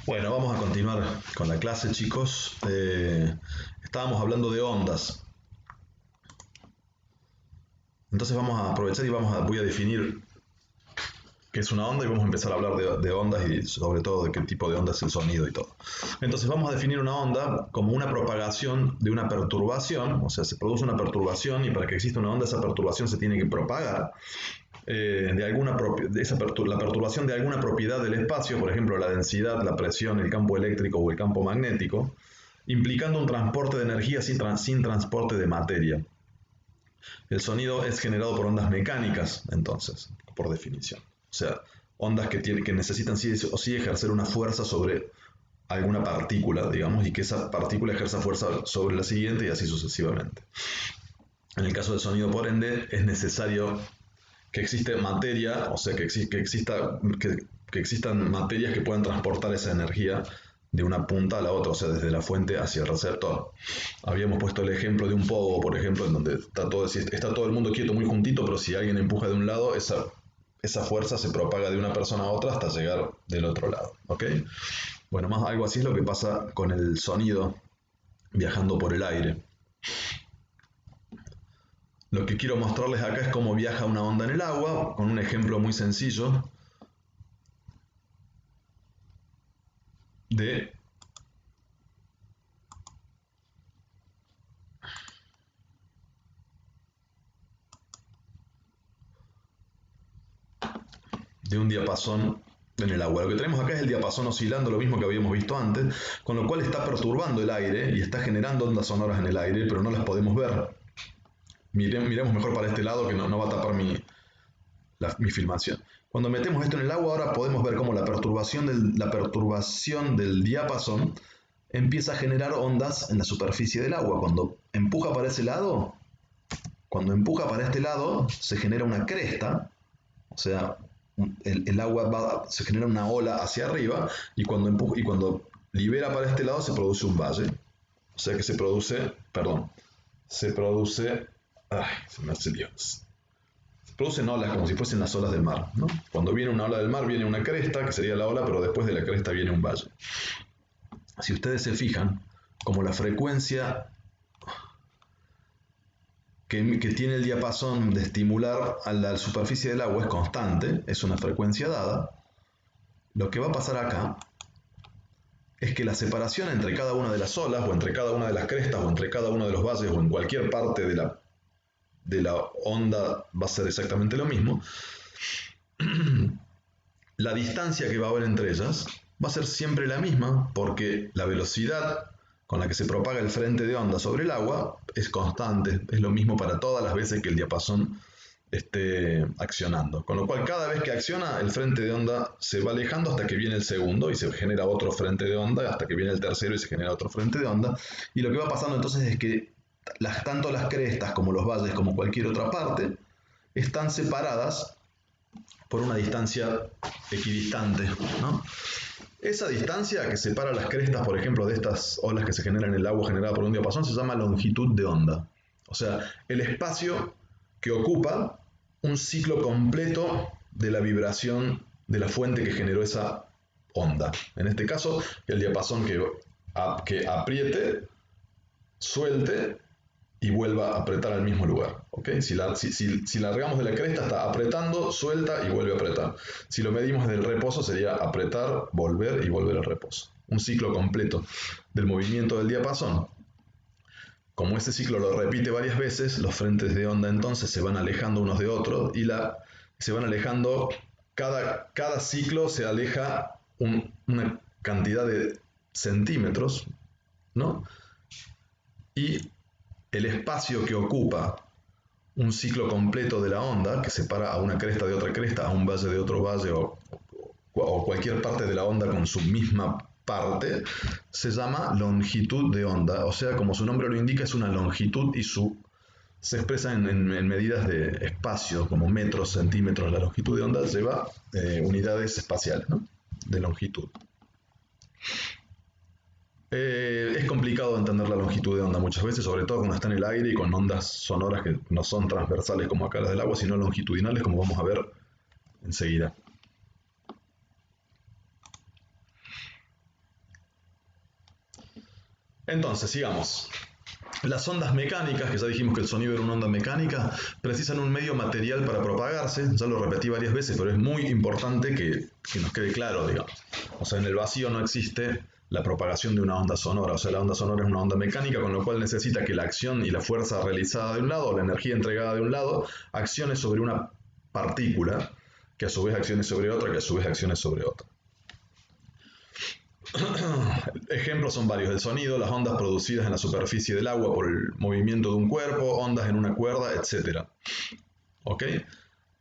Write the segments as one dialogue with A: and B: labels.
A: Bueno, vamos a continuar con la clase, chicos. Estábamos hablando de ondas. Entonces vamos a aprovechar y voy a definir qué es una onda y vamos a empezar a hablar de ondas y sobre todo de qué tipo de onda es el sonido y todo. Entonces vamos a definir una onda como una propagación de una perturbación, o sea, se produce una perturbación y para que exista una onda esa perturbación se tiene que propagar. La perturbación de alguna propiedad del espacio, por ejemplo la densidad, la presión, el campo eléctrico o el campo magnético, implicando un transporte de energía sin transporte de materia. El sonido es generado por ondas mecánicas, entonces, por definición. O sea, ondas que necesitan sí o sí ejercer una fuerza sobre alguna partícula, digamos, y que esa partícula ejerza fuerza sobre la siguiente y así sucesivamente. En el caso del sonido, por ende, es necesario que existe materia, o sea, que existan materias que puedan transportar esa energía de una punta a la otra, o sea, desde la fuente hacia el receptor. Habíamos puesto el ejemplo de un pogo, por ejemplo, en donde está todo el mundo quieto muy juntito, pero si alguien empuja de un lado, esa fuerza se propaga de una persona a otra hasta llegar del otro lado, ¿ok? Bueno, más algo así es lo que pasa con el sonido viajando por el aire. Lo que quiero mostrarles acá es cómo viaja una onda en el agua, con un ejemplo muy sencillo de un diapasón en el agua. Lo que tenemos acá es el diapasón oscilando, lo mismo que habíamos visto antes, con lo cual está perturbando el aire y está generando ondas sonoras en el aire, pero no las podemos ver. Miremos mejor para este lado que no va a tapar mi filmación. Cuando metemos esto en el agua, ahora podemos ver cómo la perturbación del diapasón empieza a generar ondas en la superficie del agua. Cuando empuja para este lado, se genera una cresta, o sea, el agua se genera una ola hacia arriba y cuando libera para este lado se produce un valle. O sea que se produce, se me hace lío. Se producen olas como si fuesen las olas del mar, ¿no? Cuando viene una ola del mar viene una cresta, que sería la ola, pero después de la cresta viene un valle. Si ustedes se fijan, como la frecuencia que tiene el diapasón de estimular a la superficie del agua es constante, es una frecuencia dada, lo que va a pasar acá es que la separación entre cada una de las olas, o entre cada una de las crestas, o entre cada uno de los valles, o en cualquier parte de la onda va a ser exactamente lo mismo. La distancia que va a haber entre ellas va a ser siempre la misma, porque la velocidad con la que se propaga el frente de onda sobre el agua es constante, es lo mismo para todas las veces que el diapasón esté accionando. Con lo cual cada vez que acciona el frente de onda se va alejando hasta que viene el segundo y se genera otro frente de onda, hasta que viene el tercero y se genera otro frente de onda. Y lo que va pasando entonces es que tanto las crestas como los valles como cualquier otra parte están separadas por una distancia equidistante, ¿no? Esa distancia que separa las crestas, por ejemplo, de estas olas que se generan en el agua generada por un diapasón, se llama longitud de onda. O sea, el espacio que ocupa un ciclo completo de la vibración de la fuente que generó esa onda. En este caso, el diapasón que apriete, suelte y vuelva a apretar al mismo lugar. ¿Okay? Si largamos de la cresta, está apretando, suelta y vuelve a apretar. Si lo medimos del reposo, sería apretar, volver y volver al reposo. Un ciclo completo del movimiento del diapasón. Como este ciclo lo repite varias veces, los frentes de onda entonces se van alejando unos de otros y se van alejando, cada ciclo se aleja una cantidad de centímetros, ¿no? Y el espacio que ocupa un ciclo completo de la onda, que separa a una cresta de otra cresta, a un valle de otro valle o cualquier parte de la onda con su misma parte, se llama longitud de onda. O sea, como su nombre lo indica, es una longitud y se expresa en medidas de espacio, como metros, centímetros. La longitud de onda lleva unidades espaciales, ¿no? De longitud. Es complicado entender la longitud de onda muchas veces, sobre todo cuando está en el aire y con ondas sonoras que no son transversales como acá las del agua, sino longitudinales como vamos a ver enseguida. Entonces, sigamos. Las ondas mecánicas, que ya dijimos que el sonido era una onda mecánica, precisan un medio material para propagarse. Ya lo repetí varias veces, pero es muy importante que nos quede claro, digamos. O sea, en el vacío no existe la propagación de una onda sonora. O sea, la onda sonora es una onda mecánica, con lo cual necesita que la acción y la fuerza realizada de un lado, o la energía entregada de un lado, accione sobre una partícula, que a su vez accione sobre otra, que a su vez accione sobre otra. Ejemplos son varios: el sonido, las ondas producidas en la superficie del agua por el movimiento de un cuerpo, ondas en una cuerda, etc. ¿Ok?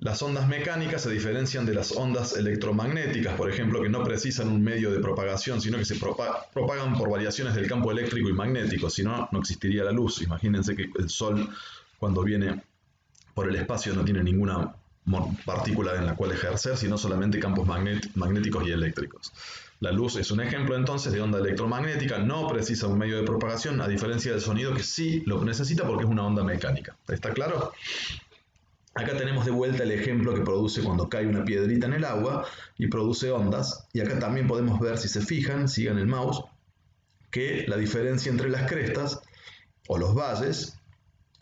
A: Las ondas mecánicas se diferencian de las ondas electromagnéticas, por ejemplo, que no precisan un medio de propagación, sino que se propagan por variaciones del campo eléctrico y magnético. Si no, no existiría la luz. Imagínense que el Sol, cuando viene por el espacio, no tiene ninguna partícula en la cual ejercer, sino solamente campos magnéticos y eléctricos. La luz es un ejemplo entonces de onda electromagnética, no precisa un medio de propagación, a diferencia del sonido, que sí lo necesita porque es una onda mecánica. ¿Está claro? Acá tenemos de vuelta el ejemplo que produce cuando cae una piedrita en el agua y produce ondas. Y acá también podemos ver, si se fijan, sigan el mouse, que la diferencia entre las crestas o los valles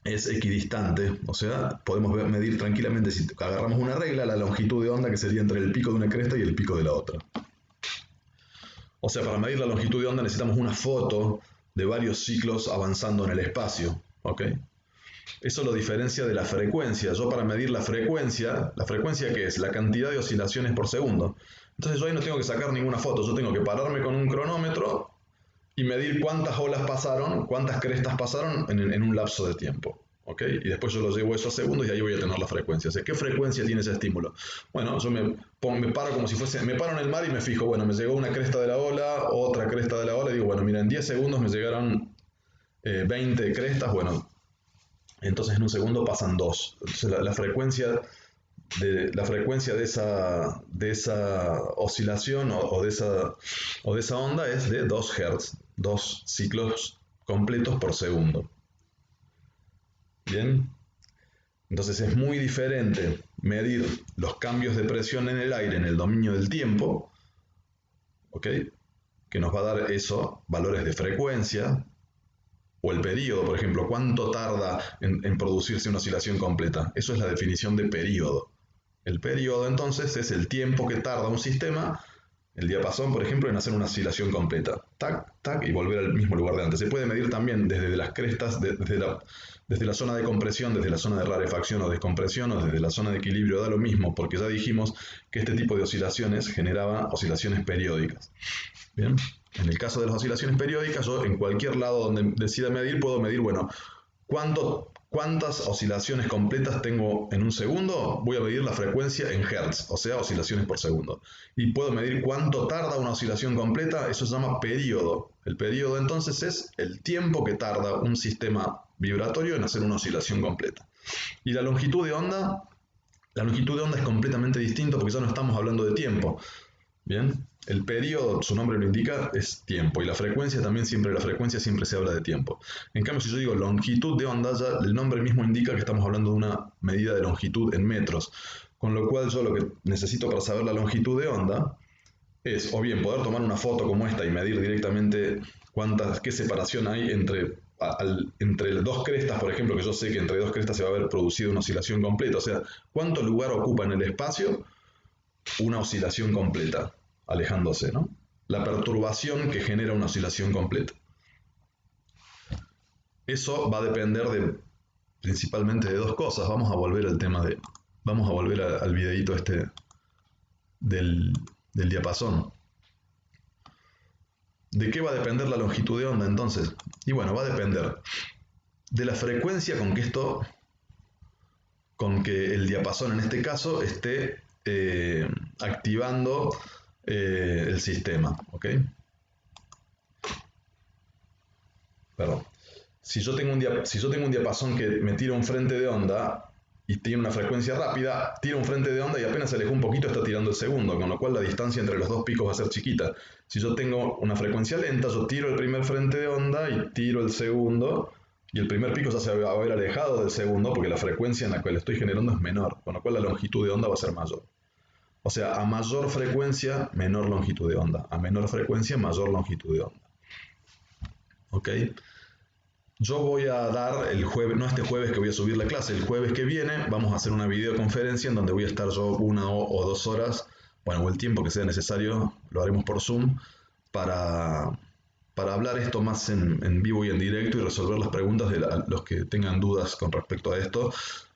A: es equidistante. O sea, podemos medir tranquilamente, si agarramos una regla, la longitud de onda que sería entre el pico de una cresta y el pico de la otra. O sea, para medir la longitud de onda necesitamos una foto de varios ciclos avanzando en el espacio. ¿Ok? Eso lo diferencia de la frecuencia. Yo, para medir la frecuencia ¿qué es? La cantidad de oscilaciones por segundo. Entonces yo ahí no tengo que sacar ninguna foto, yo tengo que pararme con un cronómetro y medir cuántas olas pasaron, cuántas crestas pasaron en un lapso de tiempo. ¿Ok? Y después yo lo llevo eso a segundos y ahí voy a tener la frecuencia. O sea, ¿qué frecuencia tiene ese estímulo? Bueno, yo me paro como si fuese, me paro en el mar y me fijo, bueno, me llegó una cresta de la ola, otra cresta de la ola, y digo, bueno, mira, en 10 segundos me llegaron 20 crestas, bueno, entonces en un segundo pasan 2. Entonces la frecuencia de esa oscilación o de esa onda es de 2 Hz, 2 ciclos completos por segundo. Bien, entonces es muy diferente medir los cambios de presión en el aire en el dominio del tiempo, ¿ok? Que nos va a dar eso, valores de frecuencia, o el periodo, por ejemplo, cuánto tarda en producirse una oscilación completa. Eso es la definición de periodo. El periodo, entonces, es el tiempo que tarda un sistema, el diapasón, por ejemplo, en hacer una oscilación completa. Tac, tac, y volver al mismo lugar de antes. Se puede medir también desde las crestas, desde la zona de compresión, desde la zona de rarefacción o descompresión, o desde la zona de equilibrio, da lo mismo, porque ya dijimos que este tipo de oscilaciones generaba oscilaciones periódicas. Bien, en el caso de las oscilaciones periódicas, yo en cualquier lado donde decida medir, puedo medir, bueno, ¿cuántas oscilaciones completas tengo en un segundo? Voy a medir la frecuencia en hertz, o sea, oscilaciones por segundo. Y puedo medir cuánto tarda una oscilación completa, eso se llama periodo. El periodo entonces es el tiempo que tarda un sistema vibratorio en hacer una oscilación completa. Y la longitud de onda es completamente distinta, porque ya no estamos hablando de tiempo. Bien, el periodo, su nombre lo indica, es tiempo, y la frecuencia también, siempre se habla de tiempo. En cambio, si yo digo longitud de onda, ya el nombre mismo indica que estamos hablando de una medida de longitud en metros, con lo cual yo lo que necesito para saber la longitud de onda es o bien poder tomar una foto como esta y medir directamente qué separación hay entre dos crestas, por ejemplo, que yo sé que entre dos crestas se va a haber producido una oscilación completa, o sea, cuánto lugar ocupa en el espacio una oscilación completa, alejándose, ¿no? La perturbación que genera una oscilación completa. Eso va a depender principalmente de dos cosas. Vamos a volver al videíto este del diapasón. ¿De qué va a depender la longitud de onda entonces? Y bueno, va a depender de la frecuencia con que el diapasón en este caso esté activando el sistema, ¿ok? Perdón. Si yo tengo un diapasón que me tira un frente de onda y tiene una frecuencia rápida, tira un frente de onda y apenas se alejó un poquito está tirando el segundo, con lo cual la distancia entre los dos picos va a ser chiquita. Si yo tengo una frecuencia lenta, yo tiro el primer frente de onda y tiro el segundo, y el primer pico ya se va a haber alejado del segundo porque la frecuencia en la cual estoy generando es menor, con lo cual la longitud de onda va a ser mayor. O sea, a mayor frecuencia, menor longitud de onda. A menor frecuencia, mayor longitud de onda. ¿Ok? Yo voy a dar el jueves, no este jueves que voy a subir la clase, el jueves que viene vamos a hacer una videoconferencia en donde voy a estar yo 1 o 2 horas, bueno, o el tiempo que sea necesario, lo haremos por Zoom, para, para hablar esto más en vivo y en directo y resolver las preguntas de los que tengan dudas con respecto a esto,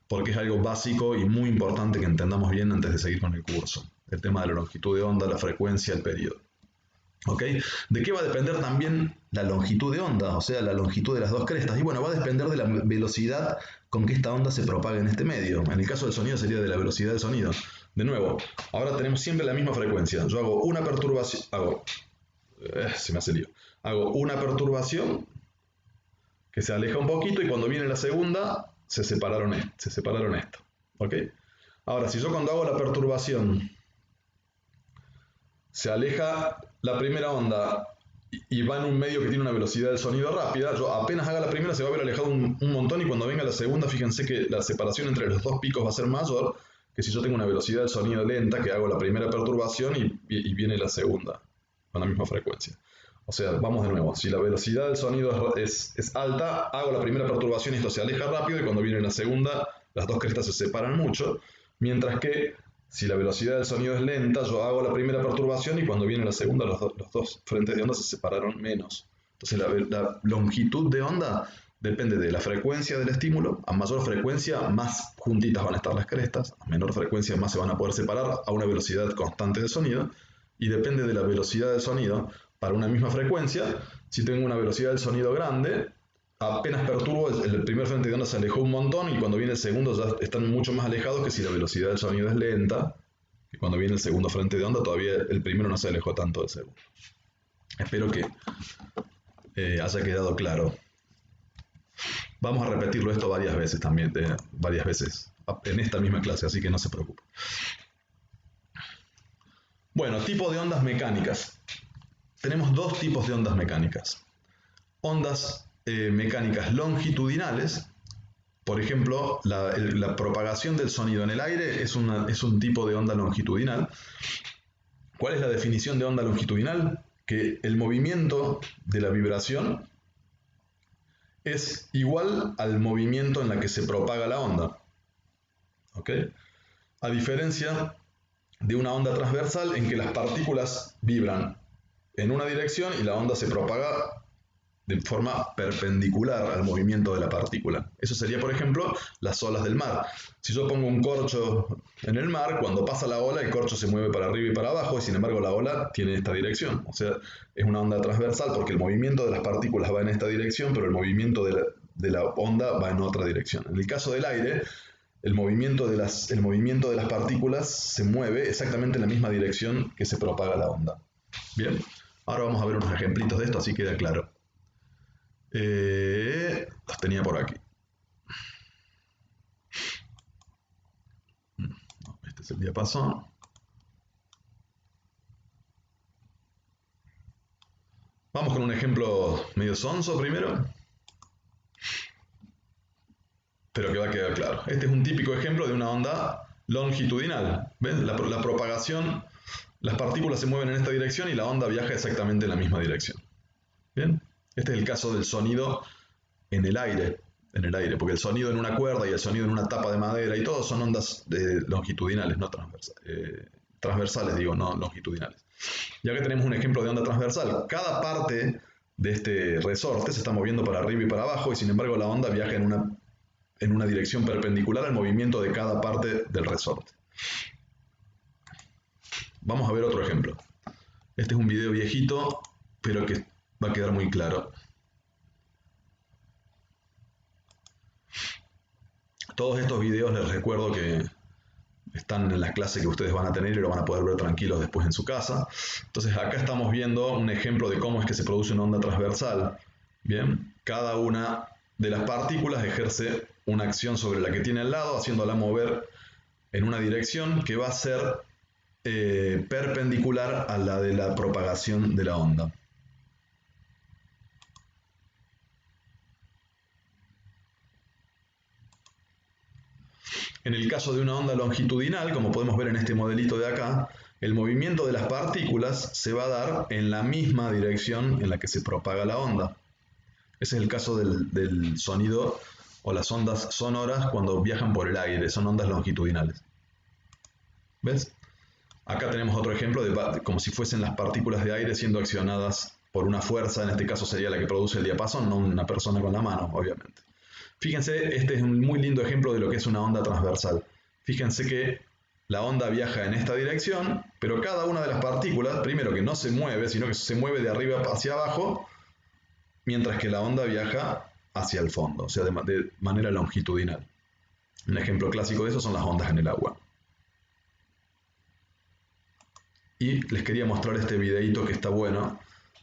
A: porque es algo básico y muy importante que entendamos bien antes de seguir con el curso. El tema de la longitud de onda, la frecuencia, el periodo. ¿Ok? ¿De qué va a depender también la longitud de onda? O sea, la longitud de las dos crestas. Y bueno, va a depender de la velocidad con que esta onda se propaga en este medio. En el caso del sonido sería de la velocidad del sonido. De nuevo, ahora tenemos siempre la misma frecuencia. Yo hago una perturbación, se me hace lío. Hago una perturbación que se aleja un poquito y cuando viene la segunda se separaron esto. ¿Ok? Ahora, si yo cuando hago la perturbación se aleja la primera onda y va en un medio que tiene una velocidad del sonido rápida, yo apenas haga la primera se va a ver alejado un montón y cuando venga la segunda, fíjense que la separación entre los dos picos va a ser mayor que si yo tengo una velocidad del sonido lenta, que hago la primera perturbación y viene la segunda con la misma frecuencia. O sea, vamos de nuevo, si la velocidad del sonido es alta, hago la primera perturbación y esto se aleja rápido y cuando viene la segunda, las dos crestas se separan mucho, mientras que si la velocidad del sonido es lenta, yo hago la primera perturbación y cuando viene la segunda, los dos frentes de onda se separaron menos. Entonces la longitud de onda depende de la frecuencia del estímulo. A mayor frecuencia, más juntitas van a estar las crestas. A menor frecuencia, más se van a poder separar a una velocidad constante de sonido. Y depende de la velocidad del sonido. Para una misma frecuencia, si tengo una velocidad del sonido grande, apenas perturbo, el primer frente de onda se alejó un montón y cuando viene el segundo ya están mucho más alejados que si la velocidad del sonido es lenta. Y cuando viene el segundo frente de onda todavía el primero no se alejó tanto del segundo. Espero que haya quedado claro. Vamos a repetirlo esto varias veces también, varias veces en esta misma clase, así que no se preocupe. Bueno, tipo de ondas mecánicas. Tenemos dos tipos de ondas mecánicas. Ondas mecánicas longitudinales. Por ejemplo, la propagación del sonido en el aire es un tipo de onda longitudinal. ¿Cuál es la definición de onda longitudinal? Que el movimiento de la vibración es igual al movimiento en la que se propaga la onda. ¿Ok? A diferencia de una onda transversal en que las partículas vibran en una dirección y la onda se propaga de forma perpendicular al movimiento de la partícula. Eso sería, por ejemplo, las olas del mar. Si yo pongo un corcho en el mar, cuando pasa la ola, el corcho se mueve para arriba y para abajo, y sin embargo la ola tiene esta dirección. O sea, es una onda transversal porque el movimiento de las partículas va en esta dirección, pero el movimiento de la onda va en otra dirección. En el caso del aire, el movimiento de las partículas se mueve exactamente en la misma dirección que se propaga la onda. Bien, ahora vamos a ver unos ejemplitos de esto, así queda claro. Los tenía por aquí. Este es el diapasón. Vamos con un ejemplo medio sonso primero, pero que va a quedar claro. Este es un típico ejemplo de una onda longitudinal. ¿Ven? La propagación, las partículas se mueven en esta dirección y la onda viaja exactamente en la misma dirección. Bien, este es el caso del sonido en el aire, porque el sonido en una cuerda y el sonido en una tapa de madera y todo son ondas longitudinales, no transversales, digo, no longitudinales. Ya que tenemos un ejemplo de onda transversal, cada parte de este resorte se está moviendo para arriba y para abajo y sin embargo la onda viaja en una dirección perpendicular al movimiento de cada parte del resorte. Vamos a ver otro ejemplo. Este es un video viejito, pero que va a quedar muy claro. Todos estos videos les recuerdo que están en la clase que ustedes van a tener y lo van a poder ver tranquilos después en su casa. Entonces acá estamos viendo un ejemplo de cómo es que se produce una onda transversal. Bien, cada una de las partículas ejerce una acción sobre la que tiene al lado, haciéndola mover en una dirección que va a ser perpendicular a la de la propagación de la onda. En el caso de una onda longitudinal, como podemos ver en este modelito de acá, el movimiento de las partículas se va a dar en la misma dirección en la que se propaga la onda. Ese es el caso del sonido o las ondas sonoras cuando viajan por el aire, son ondas longitudinales. ¿Ves? Acá tenemos otro ejemplo de como si fuesen las partículas de aire siendo accionadas por una fuerza, en este caso sería la que produce el diapasón, no una persona con la mano, obviamente. Fíjense, este es un muy lindo ejemplo de lo que es una onda transversal. Fíjense que la onda viaja en esta dirección, pero cada una de las partículas, primero que no se mueve, sino que se mueve de arriba hacia abajo, mientras que la onda viaja hacia el fondo, o sea, de manera longitudinal. Un ejemplo clásico de eso son las ondas en el agua. Y les quería mostrar este videito que está bueno,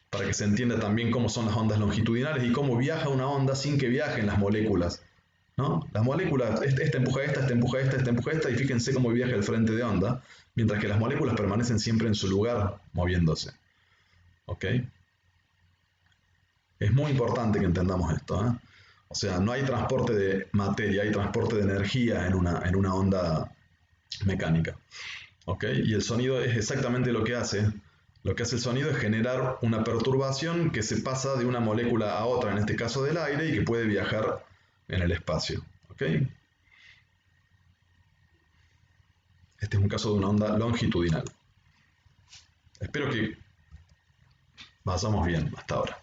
A: para que se entienda también cómo son las ondas longitudinales y cómo viaja una onda sin que viajen las moléculas, ¿no? Las moléculas, esta empuja esta, esta empuja esta, esta empuja esta, y fíjense cómo viaja el frente de onda, mientras que las moléculas permanecen siempre en su lugar, moviéndose. ¿Ok? Es muy importante que entendamos esto, ¿eh? O sea, no hay transporte de materia, hay transporte de energía en una onda mecánica. ¿Ok? Y el sonido es exactamente lo que hace. Lo que hace el sonido es generar una perturbación que se pasa de una molécula a otra, en este caso del aire, y que puede viajar en el espacio. ¿Ok? Este es un caso de una onda longitudinal. Espero que vayamos bien hasta ahora.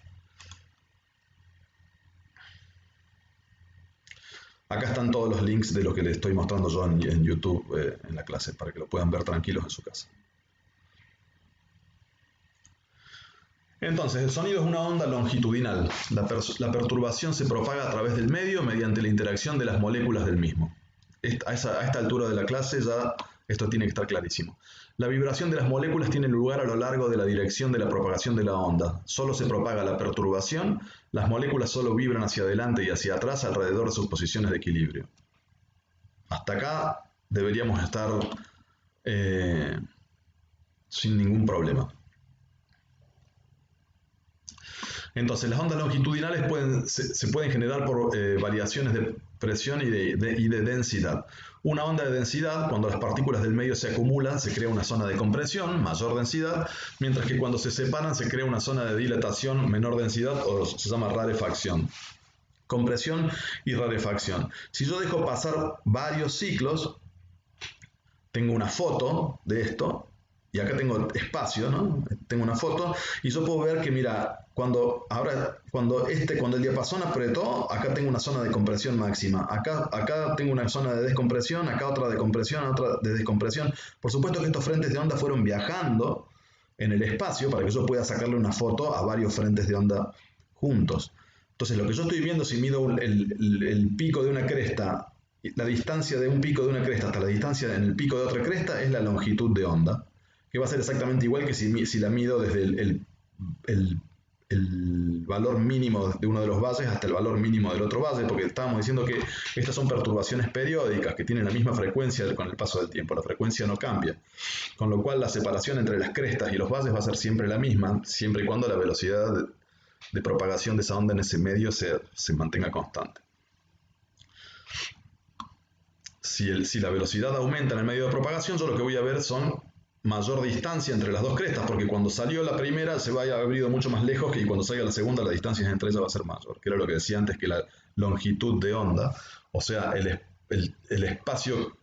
A: Acá están todos los links de lo que les estoy mostrando yo en YouTube en la clase, para que lo puedan ver tranquilos en su casa. Entonces, el sonido es una onda longitudinal. La perturbación se propaga a través del medio mediante la interacción de las moléculas del mismo. A esta altura de la clase ya esto tiene que estar clarísimo. La vibración de las moléculas tiene lugar a lo largo de la dirección de la propagación de la onda. Solo se propaga la perturbación, las moléculas solo vibran hacia adelante y hacia atrás alrededor de sus posiciones de equilibrio. Hasta acá deberíamos estar sin ningún problema. Entonces, las ondas longitudinales se pueden generar por variaciones de presión y de densidad. Una onda de densidad, cuando las partículas del medio se acumulan, se crea una zona de compresión, mayor densidad, mientras que cuando se separan se crea una zona de dilatación, menor densidad, o se llama rarefacción. Compresión y rarefacción. Si yo dejo pasar varios ciclos, tengo una foto de esto, y acá tengo espacio, ¿no? Tengo una foto, y yo puedo ver que, mira, cuando el diapasón apretó, acá tengo una zona de compresión máxima, acá tengo una zona de descompresión, acá otra de compresión, otra de descompresión. Por supuesto que estos frentes de onda fueron viajando en el espacio para que yo pueda sacarle una foto a varios frentes de onda juntos. Entonces, lo que yo estoy viendo, si mido el pico de una cresta, la distancia de un pico de una cresta hasta la distancia en el pico de otra cresta, es la longitud de onda, que va a ser exactamente igual que si la mido desde el valor mínimo de uno de los valles hasta el valor mínimo del otro valle, porque estábamos diciendo que estas son perturbaciones periódicas que tienen la misma frecuencia con el paso del tiempo, la frecuencia no cambia, con lo cual la separación entre las crestas y los valles va a ser siempre la misma, siempre y cuando la velocidad de propagación de esa onda en ese medio se mantenga constante. Si la velocidad aumenta en el medio de propagación, yo lo que voy a ver son mayor distancia entre las dos crestas, porque cuando salió la primera se va a haber ido mucho más lejos, y cuando salga la segunda la distancia entre ellas va a ser mayor, que era lo que decía antes, que la longitud de onda, o sea, el espacio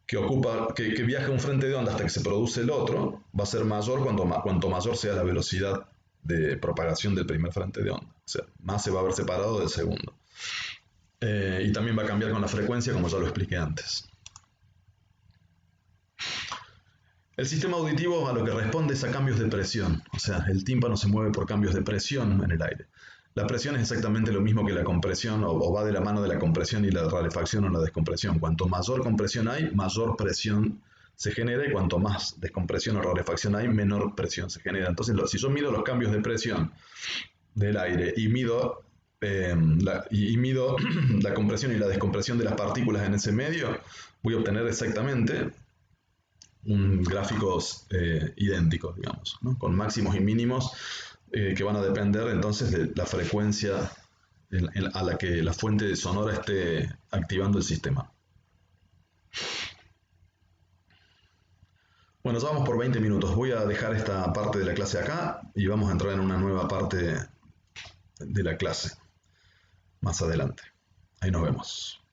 A: que ocupa, que viaja un frente de onda hasta que se produce el otro, va a ser mayor cuanto mayor sea la velocidad de propagación del primer frente de onda, o sea, más se va a haber separado del segundo. Y también va a cambiar con la frecuencia, como ya lo expliqué antes. El sistema auditivo a lo que responde es a cambios de presión, o sea, el tímpano se mueve por cambios de presión en el aire. La presión es exactamente lo mismo que la compresión, o va de la mano de la compresión y la rarefacción o la descompresión. Cuanto mayor compresión hay, mayor presión se genera, y cuanto más descompresión o rarefacción hay, menor presión se genera. Entonces, si yo mido los cambios de presión del aire y mido la compresión y la descompresión de las partículas en ese medio, voy a obtener exactamente un gráficos idénticos, digamos, ¿no? Con máximos y mínimos que van a depender entonces de la frecuencia a la que la fuente sonora esté activando el sistema. Bueno, ya vamos por 20 minutos. Voy a dejar esta parte de la clase acá y vamos a entrar en una nueva parte de la clase. más adelante. Ahí nos vemos.